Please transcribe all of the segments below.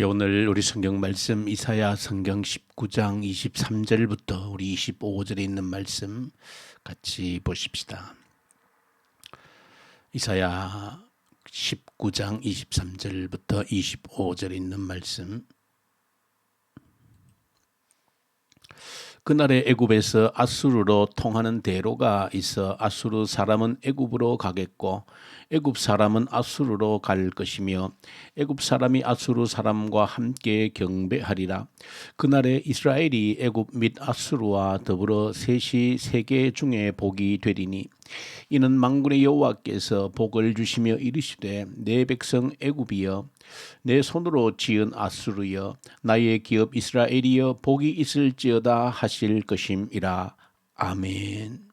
오늘 우리 성경 말씀 이사야 성경 19장 23절부터 우리 25절에 있는 말씀 같이 보십시다. 이사야 19장 23절부터 25절에 있는 말씀. 그날에 애굽에서 아수르로 통하는 대로가 있어 아수르 사람은 애굽으로 가겠고 애굽 사람은 아수르로 갈 것이며 애굽 사람이 아수르 사람과 함께 경배하리라. 그날에 이스라엘이 애굽 및 아수르와 더불어 셋이 세계 중에 복이 되리니 이는 만군의 여호와께서 복을 주시며 이르시되 내 백성 애굽이여 내 손으로 지은 아수르여 나의 기업 이스라엘이여 복이 있을지어다 하실 것임이라. 아멘.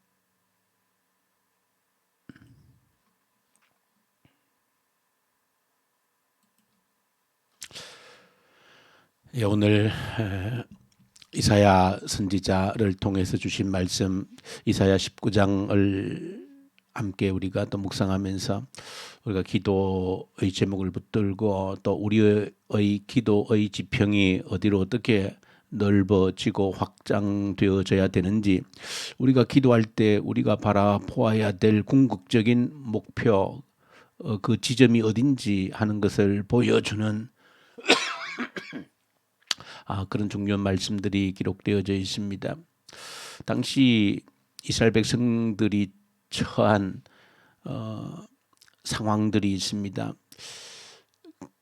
오늘 이사야 선지자를 통해서 주신 말씀 이사야 19장을 함께 우리가 또 묵상하면서 우리가 기도의 제목을 붙들고 또 우리의 기도의 지평이 어디로 어떻게 넓어지고 확장되어져야 되는지, 우리가 기도할 때 우리가 바라보아야 될 궁극적인 목표, 그 지점이 어딘지 하는 것을 보여주는 그런 중요한 말씀들이 기록되어져 있습니다. 당시 이스라엘 백성들이 처한 상황들이 있습니다.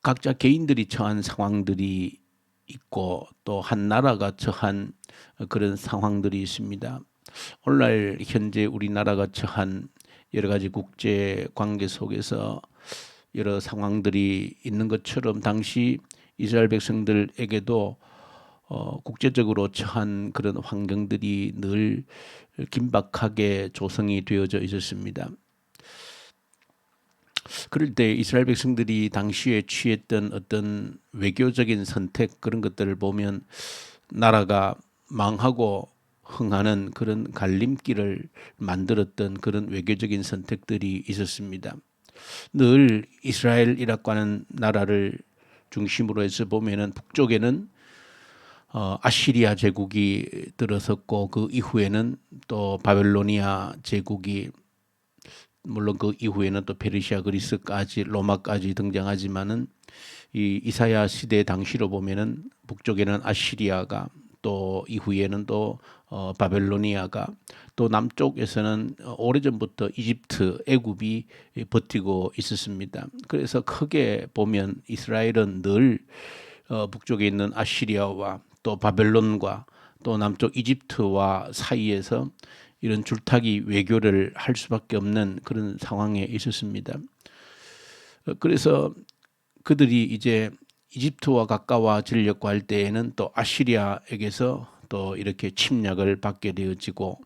각자 개인들이 처한 상황들이 있고 또 한 나라가 처한 그런 상황들이 있습니다. 오늘날 현재 우리나라가 처한 여러 가지 국제 관계 속에서 여러 상황들이 있는 것처럼 당시 이스라엘 백성들에게도 국제적으로 처한 그런 환경들이 늘 긴박하게 조성이 되어져 있었습니다. 그럴 때 이스라엘 백성들이 당시에 취했던 어떤 외교적인 선택, 그런 것들을 보면 나라가 망하고 흥하는 그런 갈림길을 만들었던 그런 외교적인 선택들이 있었습니다. 늘 이스라엘이라고 하는 나라를 중심으로 해서 보면은 북쪽에는 아시리아 제국이 들어섰고 그 이후에는 또 바벨로니아 제국이, 물론 그 이후에는 또 페르시아, 그리스까지, 로마까지 등장하지만은 이 이사야 시대 당시로 보면은 북쪽에는 아시리아가, 또 이후에는 또 바벨로니아가, 또 남쪽에서는 오래전부터 이집트, 애굽이 버티고 있었습니다. 그래서 크게 보면 이스라엘은 늘 북쪽에 있는 아시리아와 또 바벨론과 또 남쪽 이집트와 사이에서 이런 줄타기 외교를 할 수밖에 없는 그런 상황에 있었습니다. 그래서 그들이 이제 이집트와 가까워지려고 할 때에는 또 아시리아에게서 또 이렇게 침략을 받게 되어지고,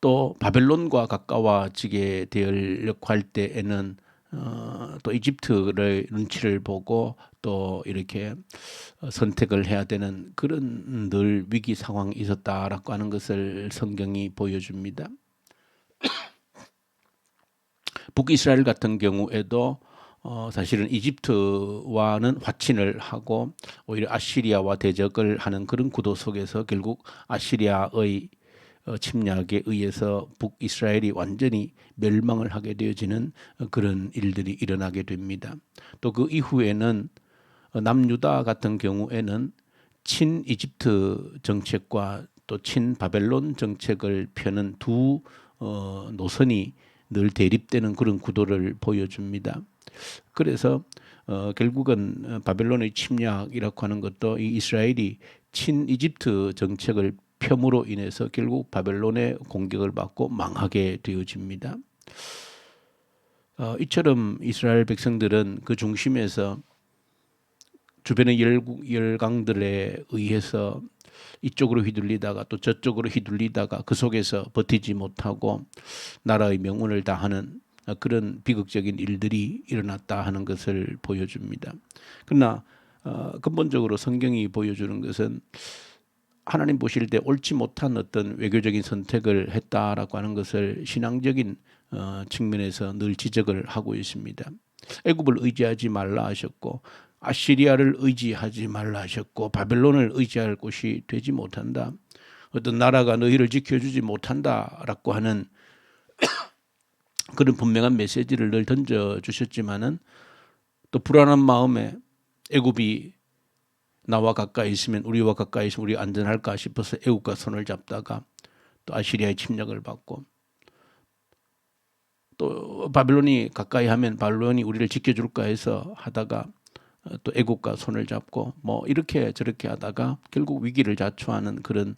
또 바벨론과 가까워지게 되려고 할 때에는 또 이집트의 눈치를 보고 또 이렇게 선택을 해야 되는 그런 늘 위기 상황이 있었다라고 하는 것을 성경이 보여줍니다. 북이스라엘 같은 경우에도 사실은 이집트와는 화친을 하고 오히려 아시리아와 대적을 하는 그런 구도 속에서 결국 아시리아의 침략에 의해서 북이스라엘이 완전히 멸망을 하게 되어지는 그런 일들이 일어나게 됩니다. 또 그 이후에는 남유다 같은 경우에는 친이집트 정책과 또 친바벨론 정책을 펴는 두 노선이 늘 대립되는 그런 구도를 보여줍니다. 그래서 결국은 바벨론의 침략이라고 하는 것도 이 이스라엘이 친이집트 정책을 폄으로 인해서 결국 바벨론의 공격을 받고 망하게 되어집니다. 이처럼 이스라엘 백성들은 그 중심에서 주변의 열강들에 의해서 이쪽으로 휘둘리다가 또 저쪽으로 휘둘리다가 그 속에서 버티지 못하고 나라의 명운을 다하는 그런 비극적인 일들이 일어났다 하는 것을 보여줍니다. 그러나 근본적으로 성경이 보여주는 것은 하나님 보실 때 옳지 못한 어떤 외교적인 선택을 했다라고 하는 것을 신앙적인 측면에서 늘 지적을 하고 있습니다. 애굽을 의지하지 말라 하셨고 아시리아를 의지하지 말라 하셨고 바벨론을 의지할 곳이 되지 못한다. 어떤 나라가 너희를 지켜주지 못한다라고 하는 그런 분명한 메시지를 늘 던져주셨지만은 또 불안한 마음에 애굽이 나와 가까이 있으면 우리와 가까이 있으면 우리 안전할까 싶어서 애굽과 손을 잡다가 또 아시리아의 침략을 받고 또 바벨론이 가까이 하면 바벨론이 우리를 지켜줄까 해서 하다가 또 애국과 손을 잡고 뭐 이렇게 저렇게 하다가 결국 위기를 자초하는 그런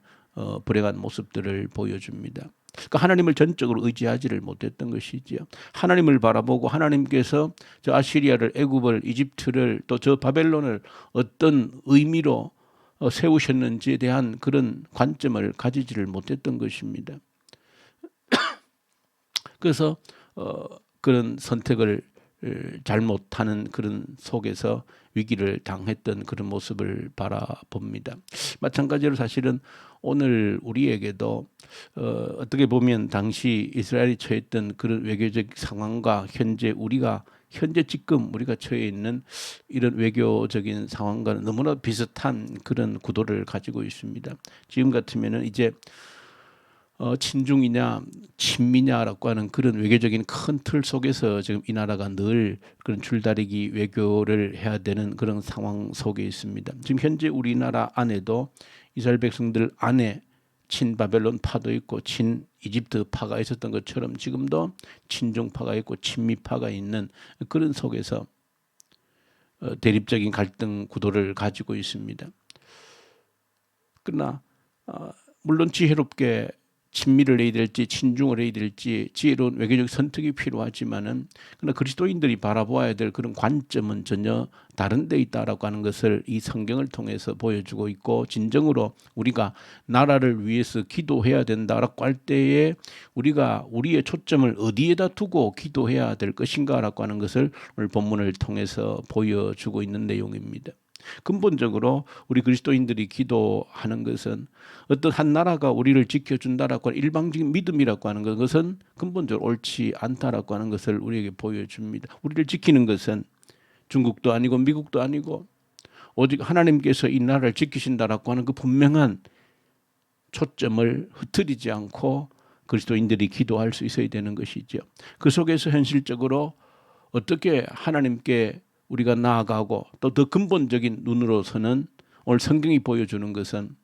불행한 모습들을 보여줍니다. 그러니까 하나님을 전적으로 의지하지를 못했던 것이지요. 하나님을 바라보고 하나님께서 저 아시리아를, 애굽을, 이집트를 또 저 바벨론을 어떤 의미로 세우셨는지에 대한 그런 관점을 가지지를 못했던 것입니다. 그래서 그런 선택을 잘못하는 그런 속에서 위기를 당했던 그런 모습을 바라봅니다. 마찬가지로 사실은 오늘 우리에게도 어떻게 보면 당시 이스라엘이 처했던 그런 외교적 상황과 현재 지금 우리가 처해 있는 이런 외교적인 상황과는 너무나 비슷한 그런 구도를 가지고 있습니다. 지금 같으면은 이제 친중이냐 친미냐라고 하는 그런 외교적인 큰 틀 속에서 지금 이 나라가 늘 그런 줄다리기 외교를 해야 되는 그런 상황 속에 있습니다. 지금 현재 우리나라 안에도 이스라엘 백성들 안에 친바벨론 파도 있고 친 이집트 파가 있었던 것처럼 지금도 친중파가 있고 친미파가 있는 그런 속에서 대립적인 갈등 구도를 가지고 있습니다. 그러나 물론 지혜롭게 친미를 해야 될지 친중을 해야 될지 지혜로운 외교적 선택이 필요하지만은 그러나 그리스도인들이 바라보아야 될 그런 관점은 전혀 다른 데 있다라고 하는 것을 이 성경을 통해서 보여주고 있고, 진정으로 우리가 나라를 위해서 기도해야 된다라고 할 때에 우리가 우리의 초점을 어디에다 두고 기도해야 될 것인가라고 하는 것을 오늘 본문을 통해서 보여주고 있는 내용입니다. 근본적으로 우리 그리스도인들이 기도하는 것은 어떤 한 나라가 우리를 지켜준다라고 하는 일방적인 믿음이라고 하는 것은 근본적으로 옳지 않다라고 하는 것을 우리에게 보여줍니다. 우리를 지키는 것은 중국도 아니고 미국도 아니고 오직 하나님께서 이 나라를 지키신다라고 하는 그 분명한 초점을 흐트리지 않고 그리스도인들이 기도할 수 있어야 되는 것이죠. 그 속에서 현실적으로 어떻게 하나님께 우리가 나아가고 또 더 근본적인 눈으로서는 오늘 성경이 보여주는 것은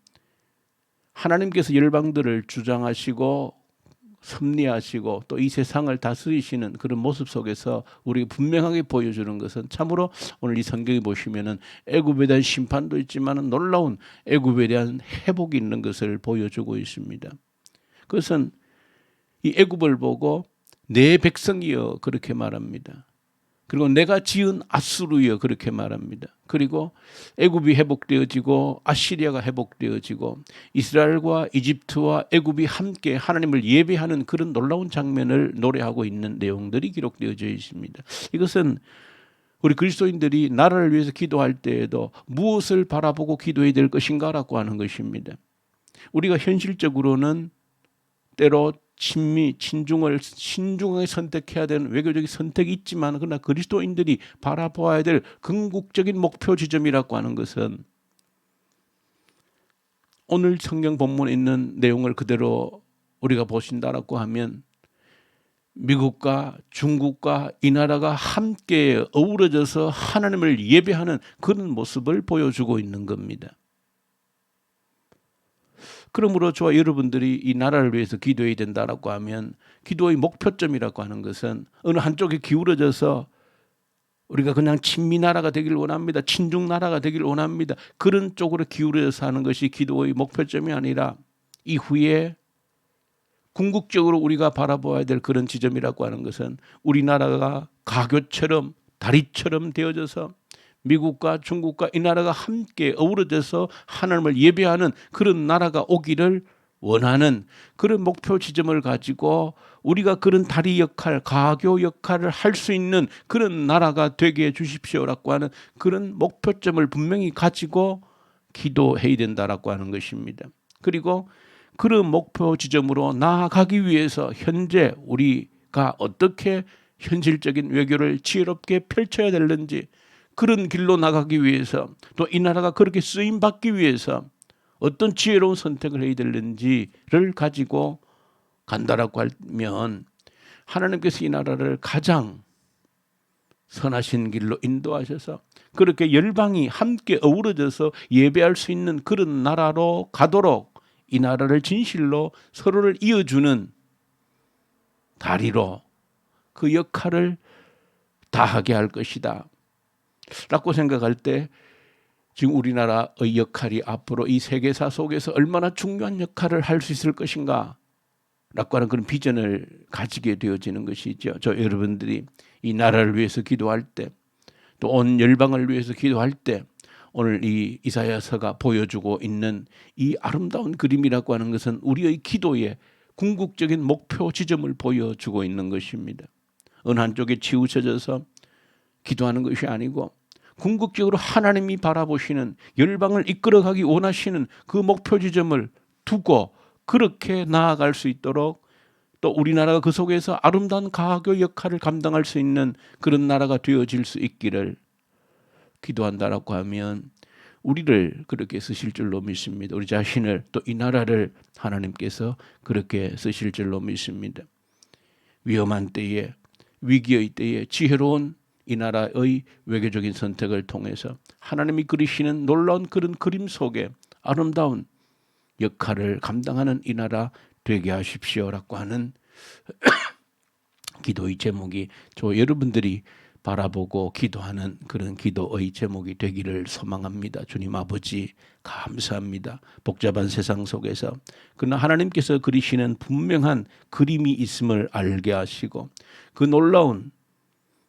하나님께서 열방들을 주장하시고 섭리하시고 또 이 세상을 다스리시는 그런 모습 속에서 우리가 분명하게 보여주는 것은 참으로 오늘 이 성경에 보시면은 애굽에 대한 심판도 있지만 놀라운 애굽에 대한 회복이 있는 것을 보여주고 있습니다. 그것은 이 애굽을 보고 내 백성이여 그렇게 말합니다. 그리고 내가 지은 아수르여 그렇게 말합니다. 그리고 애굽이 회복되어지고 아시리아가 회복되어지고 이스라엘과 이집트와 애굽이 함께 하나님을 예배하는 그런 놀라운 장면을 노래하고 있는 내용들이 기록되어져 있습니다. 이것은 우리 그리스도인들이 나라를 위해서 기도할 때에도 무엇을 바라보고 기도해야 될 것인가라고 하는 것입니다. 우리가 현실적으로는 때로 친미, 친중을 신중하게 선택해야 되는 외교적인 선택이 있지만 그러나 그리스도인들이 바라보아야 될 궁극적인 목표 지점이라고 하는 것은 오늘 성경 본문에 있는 내용을 그대로 우리가 보신다라고 하면 미국과 중국과 이 나라가 함께 어우러져서 하나님을 예배하는 그런 모습을 보여주고 있는 겁니다. 그러므로 저와 여러분들이 이 나라를 위해서 기도해야 된다라고 하면 기도의 목표점이라고 하는 것은 어느 한쪽에 기울어져서 우리가 그냥 친미 나라가 되기를 원합니다. 친중 나라가 되기를 원합니다. 그런 쪽으로 기울어져서 하는 것이 기도의 목표점이 아니라 이후에 궁극적으로 우리가 바라봐야 될 그런 지점이라고 하는 것은 우리나라가 가교처럼 다리처럼 되어져서 미국과 중국과 이 나라가 함께 어우러져서 하나님을 예배하는 그런 나라가 오기를 원하는 그런 목표 지점을 가지고 우리가 그런 다리 역할, 가교 역할을 할 수 있는 그런 나라가 되게 해 주십시오라고 하는 그런 목표점을 분명히 가지고 기도해야 된다라고 하는 것입니다. 그리고 그런 목표 지점으로 나아가기 위해서 현재 우리가 어떻게 현실적인 외교를 지혜롭게 펼쳐야 되는지 그런 길로 나가기 위해서 또 이 나라가 그렇게 쓰임 받기 위해서 어떤 지혜로운 선택을 해야 되는지를 가지고 간다라고 하면 하나님께서 이 나라를 가장 선하신 길로 인도하셔서 그렇게 열방이 함께 어우러져서 예배할 수 있는 그런 나라로 가도록 이 나라를 진실로 서로를 이어주는 다리로 그 역할을 다하게 할 것이다 라고 생각할 때 지금 우리나라의 역할이 앞으로 이 세계사 속에서 얼마나 중요한 역할을 할 수 있을 것인가 라고 하는 그런 비전을 가지게 되어지는 것이죠. 저 여러분들이 이 나라를 위해서 기도할 때 또 온 열방을 위해서 기도할 때 오늘 이 이사야서가 보여주고 있는 이 아름다운 그림이라고 하는 것은 우리의 기도의 궁극적인 목표 지점을 보여주고 있는 것입니다. 어느 한쪽에 치우쳐져서 기도하는 것이 아니고 궁극적으로 하나님이 바라보시는 열방을 이끌어가기 원하시는 그 목표 지점을 두고 그렇게 나아갈 수 있도록 또 우리나라가 그 속에서 아름다운 가교 역할을 감당할 수 있는 그런 나라가 되어질 수 있기를 기도한다라고 하면 우리를 그렇게 쓰실 줄로 믿습니다. 우리 자신을 또 이 나라를 하나님께서 그렇게 쓰실 줄로 믿습니다. 위험한 때에 위기의 때에 지혜로운 이 나라의 외교적인 선택을 통해서 하나님이 그리시는 놀라운 그런 그림 속에 아름다운 역할을 감당하는 이 나라 되게 하십시오라고 하는 기도의 제목이 저 여러분들이 바라보고 기도하는 그런 기도의 제목이 되기를 소망합니다. 주님 아버지 감사합니다. 복잡한 세상 속에서 그러나 하나님께서 그리시는 분명한 그림이 있음을 알게 하시고 그 놀라운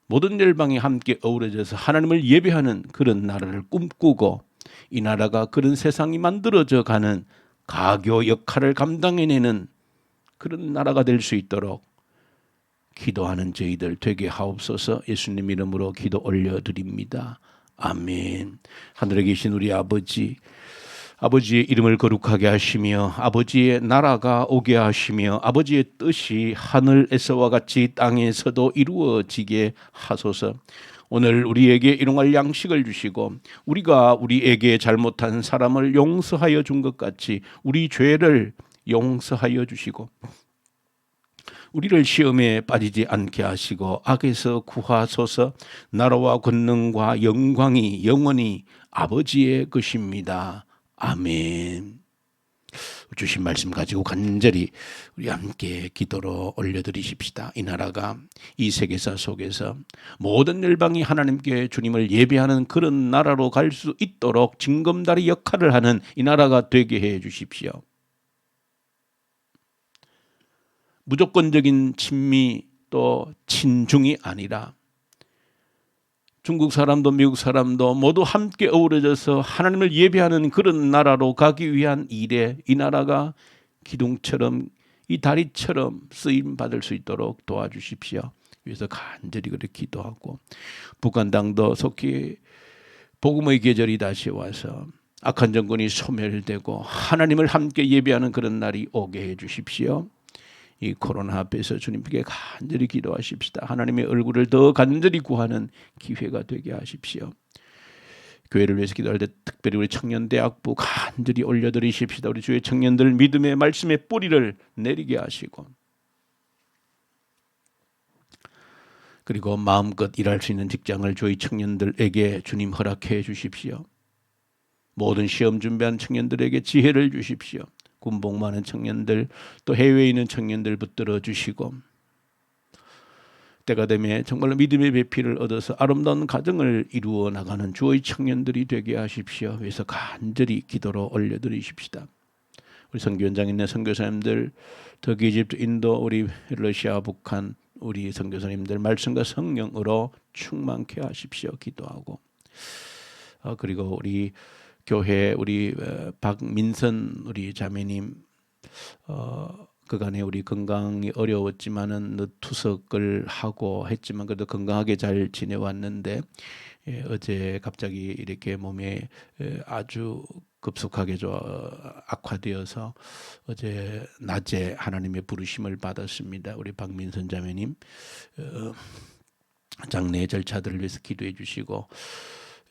모든 열방이 함께 어우러져서 하나님을 예배하는 그런 나라를 꿈꾸고 이 나라가 그런 세상이 만들어져 가는 가교 역할을 감당해내는 그런 나라가 될 수 있도록 기도하는 저희들 되게 하옵소서. 예수님 이름으로 기도 올려드립니다. 아멘. 하늘에 계신 우리 아버지, 아버지의 이름을 거룩하게 하시며 아버지의 나라가 오게 하시며 아버지의 뜻이 하늘에서와 같이 땅에서도 이루어지게 하소서. 오늘 우리에게 일용할 양식을 주시고 우리가 우리에게 잘못한 사람을 용서하여 준 것 같이 우리 죄를 용서하여 주시고 우리를 시험에 빠지지 않게 하시고 악에서 구하소서. 나라와 권능과 영광이 영원히 아버지의 것입니다. 아멘. 주신 말씀 가지고 간절히 우리 함께 기도로 올려드리십시다. 이 나라가 이 세계사 속에서 모든 열방이 하나님께 주님을 예배하는 그런 나라로 갈 수 있도록 징검다리 역할을 하는 이 나라가 되게 해 주십시오. 무조건적인 친미 또 친중이 아니라 중국 사람도 미국 사람도 모두 함께 어우러져서 하나님을 예배하는 그런 나라로 가기 위한 일에 이 나라가 기둥처럼 이 다리처럼 쓰임 받을 수 있도록 도와주십시오. 그래서 간절히 그렇게 기도하고 북한 당도 속히 복음의 계절이 다시 와서 악한 정권이 소멸되고 하나님을 함께 예배하는 그런 날이 오게 해 주십시오. 이 코로나 앞에서 주님께 간절히 기도하십시다. 하나님의 얼굴을 더 간절히 구하는 기회가 되게 하십시오. 교회를 위해서 기도할 때 특별히 우리 청년대학부 간절히 올려드리십시다. 우리 주의 청년들 믿음의 말씀의 뿌리를 내리게 하시고 그리고 마음껏 일할 수 있는 직장을 저희 청년들에게 주님 허락해 주십시오. 모든 시험 준비한 청년들에게 지혜를 주십시오. 군복 많은 청년들 또 해외에 있는 청년들 붙들어 주시고 때가 되면 정말로 믿음의 배필을 얻어서 아름다운 가정을 이루어 나가는 주의 청년들이 되게 하십시오. 그래서 간절히 기도로 올려드리십시다. 우리 선교현장에 있는 선교사님들 터키, 이집트, 인도, 우리 러시아, 북한 우리 선교사님들 말씀과 성령으로 충만케 하십시오. 기도하고 그리고 우리 교회 우리 박민선 우리 자매님 그간에 우리 건강이 어려웠지만은 투석을 하고 했지만 그래도 건강하게 잘 지내왔는데 어제 갑자기 이렇게 몸에 아주 급속하게 악화되어서 어제 낮에 하나님의 부르심을 받았습니다. 우리 박민선 자매님 장례 절차들을 위해서 기도해 주시고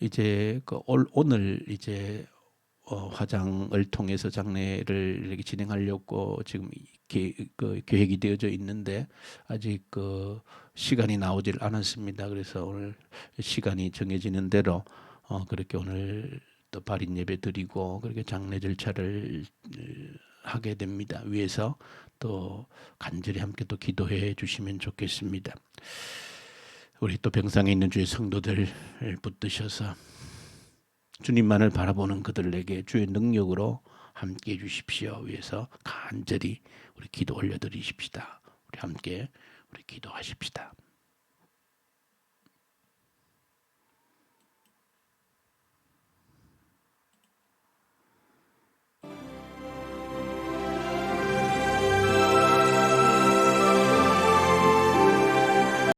이제 오늘 이제 화장을 통해서 장례를 이렇게 진행하려고 지금 계획이 되어져 있는데 아직 시간이 나오질 않았습니다. 그래서 오늘 시간이 정해지는 대로 그렇게 오늘 또 발인 예배 드리고 그렇게 장례 절차를 하게 됩니다. 위해서 또 간절히 함께 또 기도해 주시면 좋겠습니다. 우리 또 병상에 있는 주의 성도들 붙드셔서 주님만을 바라보는 그들에게 주의 능력으로 함께해 주십시오. 위해서 간절히 우리 기도 올려드리십시다. 우리 함께 우리 기도하십시다.